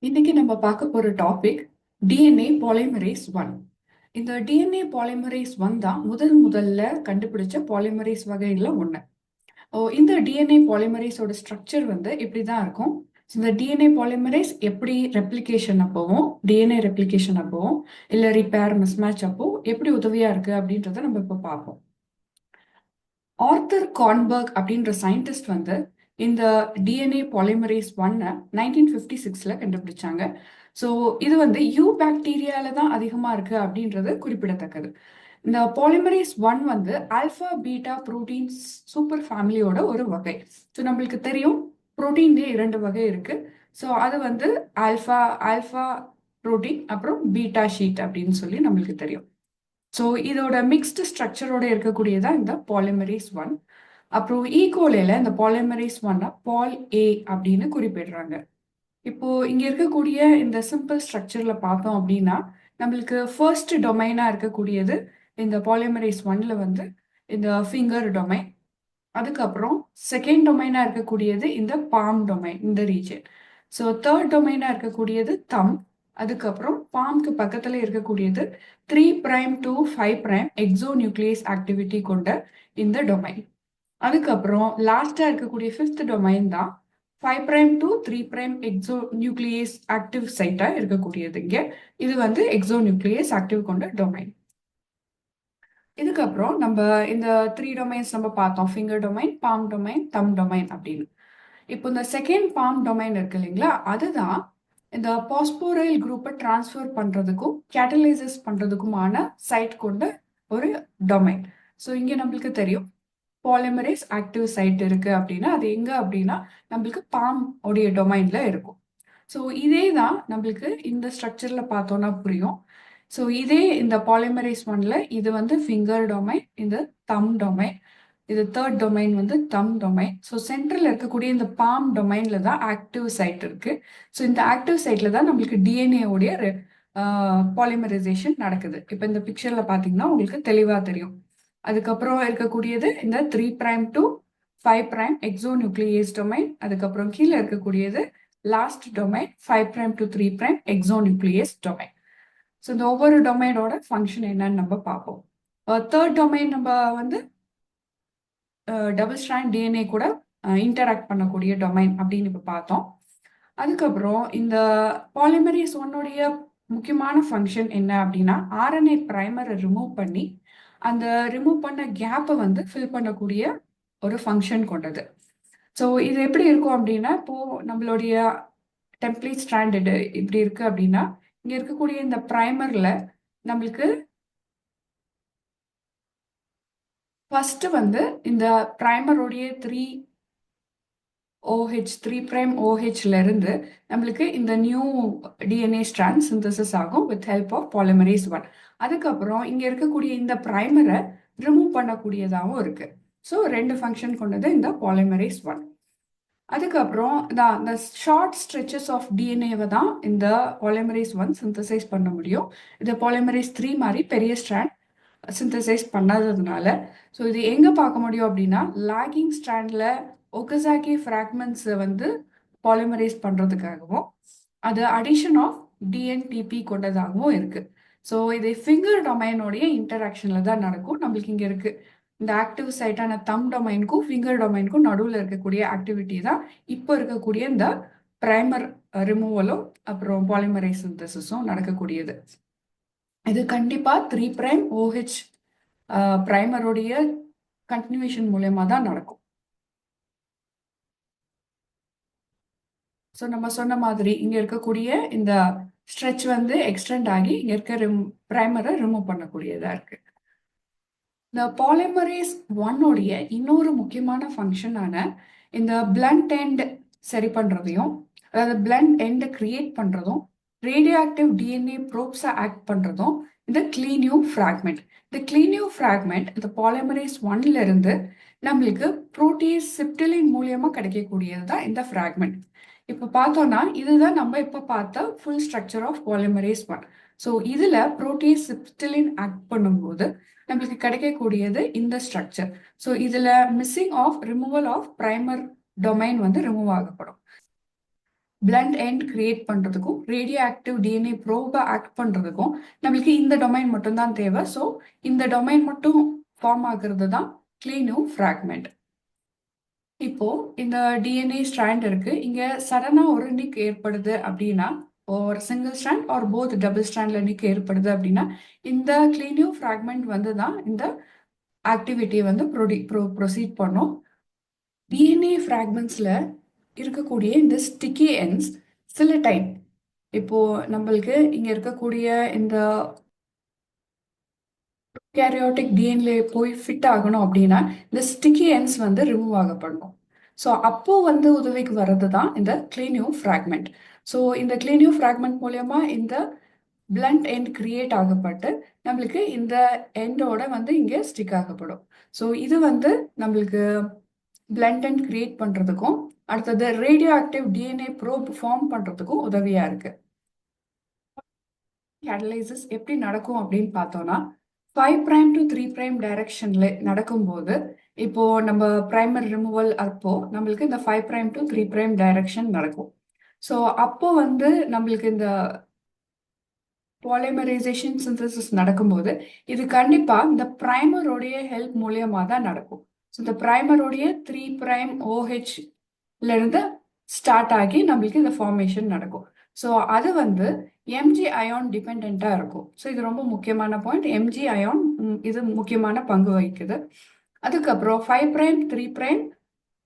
இன்னைக்கு நம்ம பார்க்க போற டாபிக் டிஎன்ஏ பாலிமரேஸ் ஒன். இந்த டிஎன்ஏ பாலிமரேஸ் ஒன் தான் முதல்ல கண்டுபிடிச்ச பாலிமரேஸ் வகையில ஒண்ணு. இந்த டிஎன்ஏ பாலிமரேஸோட ஸ்ட்ரக்சர் வந்து இப்படிதான் இருக்கும். இந்த டிஎன்ஏ பாலிமரேஸ் எப்படி ரெப்ளிகேஷன் அப்போவும் டிஎன்ஏ ரெப்ளிகேஷன் அப்போவும் இல்ல ரிப்பேர் மிஸ்மேட்ச் அப்போ எப்படி உதவியா இருக்கு அப்படின்றத நம்ம இப்போ பார்ப்போம். ஆர்த்தர் கான்பர்க் அப்படின்ற சயின்டிஸ்ட் வந்து இந்த டிஎன்ஏ பாலிமரேஸ் ஒன்னை 1956ல கண்டுபிடிச்சாங்க. ஸோ இது வந்து யூ பாக்டீரியால தான் அதிகமாக இருக்கு அப்படின்றது குறிப்பிடத்தக்கது. இந்த பாலிமரேஸ் ஒன் வந்து ஆல்ஃபா பீட்டா புரோட்டீன்ஸ் சூப்பர் ஃபேமிலியோட ஒரு வகை. ஸோ நம்மளுக்கு தெரியும் புரோட்டீன்லேயே 2 வகை இருக்கு. ஸோ அது வந்து ஆல்ஃபா ஆல்ஃபா புரோட்டீன் அப்புறம் பீட்டா ஷீட் அப்படின்னு சொல்லி நம்மளுக்கு தெரியும். ஸோ இதோட மிக்ஸ்டு ஸ்ட்ரக்சரோட இருக்கக்கூடியதா இந்த பாலிமரேஸ் ஒன். அப்புறம் ஈகோலையில இந்த பாலிமரேஸ் ஒன்னை பால் ஏ அப்படின்னு குறிப்பிடுறாங்க. இப்போ இங்க இருக்கக்கூடிய இந்த சிம்பிள் ஸ்ட்ரக்சர்ல பார்த்தோம் அப்படின்னா நம்மளுக்கு ஃபர்ஸ்ட் டொமைனா இருக்கக்கூடியது இந்த பாலிமரேஸ் ஒன்ல வந்து இந்த ஃபிங்கர் டொமைன். அதுக்கப்புறம் செகண்ட் டொமைனா இருக்கக்கூடியது இந்த பாம் டொமைன் இந்த ரீஜன். ஸோ தேர்ட் டொமைனா இருக்கக்கூடியது தம். அதுக்கப்புறம் பாம்க்கு பக்கத்துல இருக்கக்கூடியது 3' to 5' எக்ஸோ நியூக்ளியஸ் ஆக்டிவிட்டி கொண்ட இந்த டொமைன். அதுக்கப்புறம் லாஸ்டா இருக்கக்கூடிய ஃபிஃப்த் டொமைன் தான் 5' to 3' எக்ஸோ நியூக்ளியஸ் ஆக்டிவ் சைட்டா இருக்கக்கூடியது. இங்க இது வந்து எக்ஸோ நியூக்ளியஸ் ஆக்டிவ் கொண்ட டொமைன். இதுக்கப்புறம் நம்ம இந்த 3 டொமைன்ஸ் நம்ம பார்த்தோம், ஃபிங்கர் டொமைன், பாம் டொமைன், தம் டொமைன் அப்படின்னு. இப்போ இந்த செகண்ட் பாம் டொமைன் இருக்கு இல்லைங்களா, அதுதான் இந்த பாஸ்போரைல் குரூப்பை டிரான்ஸ்ஃபர் பண்றதுக்கும் கேட்டலைசஸ் பண்றதுக்குமான சைட் கொண்ட ஒரு டொமைன். ஸோ இங்க நம்மளுக்கு தெரியும் பாலிமரேஸ் ஆக்டிவ் சைட் இருக்கு அப்படின்னா அது எங்க அப்படின்னா நம்மளுக்கு பாம் உடைய டொமைன்ல இருக்கும். ஸோ இதே தான் நம்மளுக்கு இந்த ஸ்ட்ரக்சர்ல பார்த்தோம்னா புரியும். ஸோ இதே இந்த பாலிமரேஸ் ஒன்ல இது வந்து ஃபிங்கர் டொமைன், இந்த தம் டொமைன், இது தேர்ட் டொமைன் வந்து தம் டொமைன். ஸோ சென்ட்ரல் இருக்கக்கூடிய இந்த பாம் டொமைன்ல தான் ஆக்டிவ் சைட் இருக்கு. ஸோ இந்த ஆக்டிவ் சைட்ல தான் நம்மளுக்கு டிஎன்ஏ உடைய பாலிமரைசேஷன் நடக்குது. இப்போ இந்த பிக்சர்ல பார்த்தீங்கன்னா உங்களுக்கு தெளிவா தெரியும். அதுக்கப்புறம் இருக்கக்கூடியது இந்த 3' to 5' எக்ஸோ நியூக்ளியேஸ் டொமைன். அதுக்கப்புறம் கீழே இருக்கக்கூடியது last domain 5' to 3' Exo nucleus domain. So இந்த ஒவ்வொரு டொமைனோட ஃபங்க்ஷன் என்னன்னு நம்ம பார்ப்போம். தேர்ட் டொமைன் நம்ம வந்து டபுள் ஸ்ட்ராண்ட் டிஎன்ஏ கூட இன்டராக்ட் பண்ணக்கூடிய டொமைன் அப்படின்னு இப்போ பார்த்தோம். அதுக்கப்புறம் இந்த பாலிமரேஸ் ஒன்னுடைய முக்கியமான ஃபங்க்ஷன் என்ன அப்படின்னா ஆர்என்ஏ பிரைமரை ரிமூவ் பண்ணி அந்த ரிமூவ் பண்ண கேப்பை வந்து ஃபில் பண்ணக்கூடிய ஒரு ஃபங்க்ஷன் கொண்டது. ஸோ இது எப்படி இருக்கும் அப்படின்னா இப்போ நம்மளுடைய டெம்ப்ளேட் ஸ்ட்ராண்டட் இப்படி இருக்கு அப்படின்னா இங்க இருக்கக்கூடிய இந்த பிரைமர்ல நம்மளுக்கு ஃபர்ஸ்ட் வந்து இந்த பிரைமருடைய 3'OH இருந்து நம்மளுக்கு இந்த நியூ டிஎன்ஏ ஸ்ட்ராண்ட் சிந்தசிஸ் ஆகும் with help of polymerase one. அதுக்கப்புறம் இங்க இருக்கக்கூடிய இந்த பிரைமரை ரிமூவ் பண்ணக்கூடியதாகவும் இருக்கு. ஸோ 2 ஃபங்க்ஷன் கொண்டது இந்த பாலிமரேஸ் ஒன். அதுக்கப்புறம் இந்த ஷார்ட் ஸ்ட்ரெச்சஸ் ஆஃப் டிஎன்ஏவை தான் இந்த பாலிமரேஸ் ஒன் சிந்தசைஸ் பண்ண முடியும். இது பாலிமரேஸ் 3 மாதிரி பெரிய ஸ்ட்ராண்ட் சிந்தசைஸ் பண்ணாததுனால. ஸோ இது எங்கே பார்க்க முடியும் அப்படின்னா லாகிங் ஸ்ட்ராண்டில் ஒகசாக்கி ஃப்ராக்மெண்ட்ஸை வந்து பாலிமரைஸ் பண்ணுறதுக்காகவும் அது அடிஷன் ஆஃப் டிஎன்டிபி கொண்டதாகவும் இருக்கு. ஸோ இது ஃபிங்கர் டொமைனோடைய இன்டராக்ஷனில் தான் நடக்கும். நம்மளுக்கு இங்கே இருக்கு இந்த ஆக்டிவ் சைட்டான தம் டொமைனுக்கும் ஃபிங்கர் டொமைனுக்கும் நடுவில் இருக்கக்கூடிய ஆக்டிவிட்டி தான் இப்போ இருக்கக்கூடிய இந்த பிரைமர் ரிமூவலும் அப்புறம் பாலிமரைஸ் சிந்தசிஸும் நடக்கக்கூடியது. இது கண்டிப்பா 3'OH பிரைமருடைய கண்டினியூஷன் மூலயமா தான் நடக்கும். ஸோ நம்ம சொன்ன மாதிரி இங்க இருக்கக்கூடிய இந்த ஸ்ட்ரெச் வந்து எக்ஸ்டெண்ட் ஆகி இங்க இருக்க பிரைமரை ரிமூவ் பண்ணக்கூடியதா இருக்கு. இந்த பாலிமரேஸ் ஒன்னுடைய இன்னொரு முக்கியமான ஃபங்க்ஷனான இந்த பிளண்ட் எண்ட் சரி பண்றதையும், அதாவது பிளண்ட் எண்டை கிரியேட் பண்றதும், ரேடியோ ஆக்டிவ் டிஎன்ஏ ப்ரோப்ஸை ஆக்ட் பண்றதும் இந்த கிளீனியூ ஃப்ராக்மெண்ட். இந்த கிளீனியூ ஃப்ராக்மெண்ட் இந்த பாலிமரேஸ் ஒன்ல இருந்து நம்மளுக்கு புரோட்டீஸ் சிப்டிலின் மூலியமா கிடைக்கக்கூடியது தான் இந்த ஃப்ராக்மெண்ட். இப்போ பார்த்தோம்னா இதுதான் நம்ம இப்போ பார்த்த full structure of polymerase one. So இதுல புரோட்டீஸ் சிப்டிலின் ஆக்ட் பண்ணும்போது நம்மளுக்கு கிடைக்கக்கூடியது இந்த ஸ்ட்ரக்சர். ஸோ இதுல missing of removal of primer domain வந்து ரிமூவ் ஆகப்படும். பிளண்ட் எண்ட் கிரியேட் பண்றதுக்கும் ரேடியோ ஆக்டிவ் டிஎன்ஏ ப்ரோபா ஆக்ட் பண்றதுக்கும் நம்மளுக்கு இந்த டொமைன் மட்டும் தான் தேவை. ஸோ இந்த டொமைன் மட்டும் ஃபார்ம் ஆகுறது தான் கிளீனோ ஃப்ராக்மெண்ட். இப்போ இந்த டிஎன்ஏ ஸ்ட்ராண்ட் இருக்கு, இங்க சடனா ஒரு நிக் ஏற்படுது அப்படின்னா, ஒரு single strand or both double ஸ்ட்ராண்ட்ல நிக் ஏற்படுது அப்படின்னா, இந்த கிளீனியோ ஃப்ராக்மெண்ட் வந்து தான் இந்த ஆக்டிவிட்டியை வந்து ப்ரொசீட் பண்ணும். டிஎன்ஏ ஃப்ராக்மெண்ட்ஸ்ல இருக்கக்கூடிய இந்த ஸ்டிக்கி எண்ட்ஸ் சில டைம் இப்போ நம்மளுக்கு இங்க இருக்கக்கூடிய இந்த கேரியோட்டிக் டிஎன்ஏ போய் ஃபிட் ஆகணும் அப்படின்னா இந்த ஸ்டிக்கி எண்ட்ஸ் வந்து ரிமூவ் ஆகப்படணும். ஸோ அப்போ வந்து உதவிக்கு வர்றது தான் இந்த கிளீனியோ ஃப்ராக்மெண்ட். ஸோ இந்த கிளீனியோ ஃப்ராக்மெண்ட் மூலயமா இந்த பிளண்ட் எண்ட் கிரியேட் ஆகப்பட்டு நம்மளுக்கு இந்த எண்டோட வந்து இங்கே ஸ்டிக் ஆகப்படும். ஸோ இது வந்து நம்மளுக்கு பிளண்ட் எண்ட் கிரியேட் பண்றதுக்கும் அடுத்தது radio active DNA probe form பண்றதுக்கும் உதவியா இருக்கு. கேட்டலைசிஸ் எப்படி நடக்கும் அப்படின்னு பார்த்தோம்னா 5' to 3' டைரக்ஷன்ல நடக்கும்போது இப்போ நம்ம பிரைமர் ரிமூவல் அப்போ நம்மளுக்கு இந்த 5' to 3' டைரக்ஷன் நடக்கும். ஸோ அப்போ வந்து நம்மளுக்கு இந்த பாலிமரைசேஷன் சிந்தசிஸ் நடக்கும்போது இது கண்டிப்பா இந்த பிரைமரோடைய ஹெல்ப் மூலியமா தான் நடக்கும். ஸோ இந்த பிரைமரோடைய 3' OH இருந்து ஸ்டார்ட் ஆகி நம்மளுக்கு இந்த ஃபார்மேஷன் நடக்கும். ஸோ அது வந்து எம்ஜி அயான் டிபெண்டா இருக்கும். ஸோ இது ரொம்ப முக்கியமான பாயிண்ட். எம்ஜி அயான் இது முக்கியமான பங்கு வகிக்குது. அதுக்கப்புறம் 5' 3'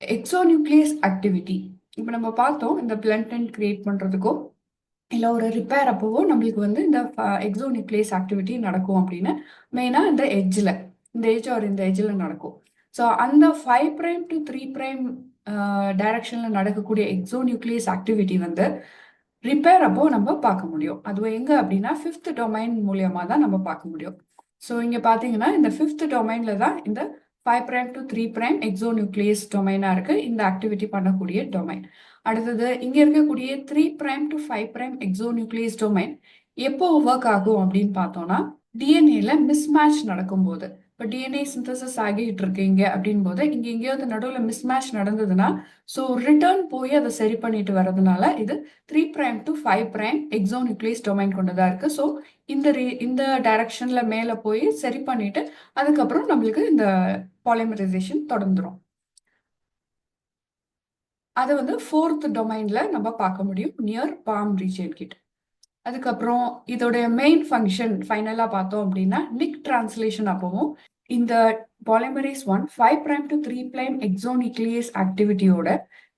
எக்ஸோநியூக்ளியஸ் ஆக்டிவிட்டி. இப்போ நம்ம பார்த்தோம் இந்த பிளண்ட் எண்ட் கிரியேட் பண்றதுக்கோ இல்லை ஒரு ரிப்பேர் அப்போவோ நம்மளுக்கு வந்து இந்த எக்ஸோநியூக்ளியஸ் ஆக்டிவிட்டி நடக்கும் அப்படின்னு மெயினாக இந்த எட்ஜில் இந்த எட்ஜ் ஒரு இந்த எட்ஜில் நடக்கும். ஸோ அந்த 5' to 3' டைரக்ஷனில் நடக்கக்கூடிய எக்ஸோநியூக்ளியஸ் ஆக்டிவிட்டி வந்து ரிப்பேர் அப்போ நம்ம பார்க்க முடியும். அதுவும் எங்கே அப்படின்னா 5th டொமைன் மூலியமாக தான் நம்ம பார்க்க முடியும். ஸோ இங்கே பார்த்தீங்கன்னா இந்த 5th டொமைனில் தான் இந்த 5' to 3' எக்ஸோநியூக்ளியஸ் டொமைனாக இருக்கு இந்த ஆக்டிவிட்டி பண்ணக்கூடிய டொமைன். அடுத்தது இங்க இருக்கக்கூடிய 3' to 5' எக்ஸோநியூக்ளியஸ் டொமைன் எப்போ ஒர்க் ஆகும் அப்படின்னு பார்த்தோம்னா டிஎன்ஏல மிஸ்மேட்ச் நடக்கும்போது. இப்போ டிஎன்ஏ சிந்தசிஸ் ஆகிட்டு இருக்கீங்க அப்படின் போது இங்க எங்கேயாவது நடுவில் மிஸ்மேட்ச் நடந்ததுன்னா ஸோ ரிட்டர்ன் போய் அதை சரி பண்ணிட்டு வர்றதுனால இது 3' to 5' எக்ஸோநியூக்ளியஸ் டொமைன் கொண்டதா இருக்கு. ஸோ இந்த டைரக்ஷன்ல மேல போய் சரி பண்ணிட்டு அதுக்கப்புறம் நம்மளுக்கு இந்த பாலிமரைசேஷன் தொடர்ந்துரும். அதை வந்து 4th டொமைன்ல நம்ம பார்க்க முடியும் நியர் பாம் ரீஜன் கிட்ட. அதுக்கப்புறம் இதோடைய மெயின் ஃபங்க்ஷன் ஃபைனலா பார்த்தோம் அப்படின்னா நிக் டிரான்ஸ்லேஷன் அப்பவும் இந்த பாலிமரேஸ் 1 5' to 3' எக்ஸோநியூக்ளியஸ் ஆக்டிவிட்டியோட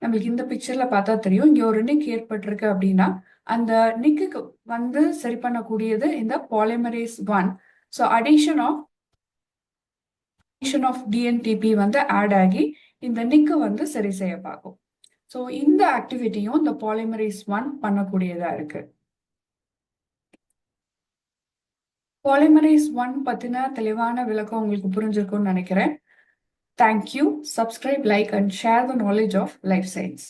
நம்மளுக்கு இந்த பிக்சர்ல பார்த்தா தெரியும் இங்க ஒரு நிக் ஏற்பட்டிருக்கு அப்படின்னா அந்த நிக்கு வந்து சரி பண்ணக்கூடியது இந்த polymerase 1. So addition of dNTP வந்து ஆட் ஆகி இந்த நிக்கு வந்து சரி செய்ய பார்க்கும். ஸோ இந்த ஆக்டிவிட்டியும் இந்த பாலிமரேஸ் 1 பண்ணக்கூடியதா இருக்கு. பாலிமரேஸ் 1 பத்தின தெளிவான விளக்கம் உங்களுக்கு புரிஞ்சிருக்கும்னு நினைக்கிறேன். Thank you. Subscribe, like and share the knowledge of life science.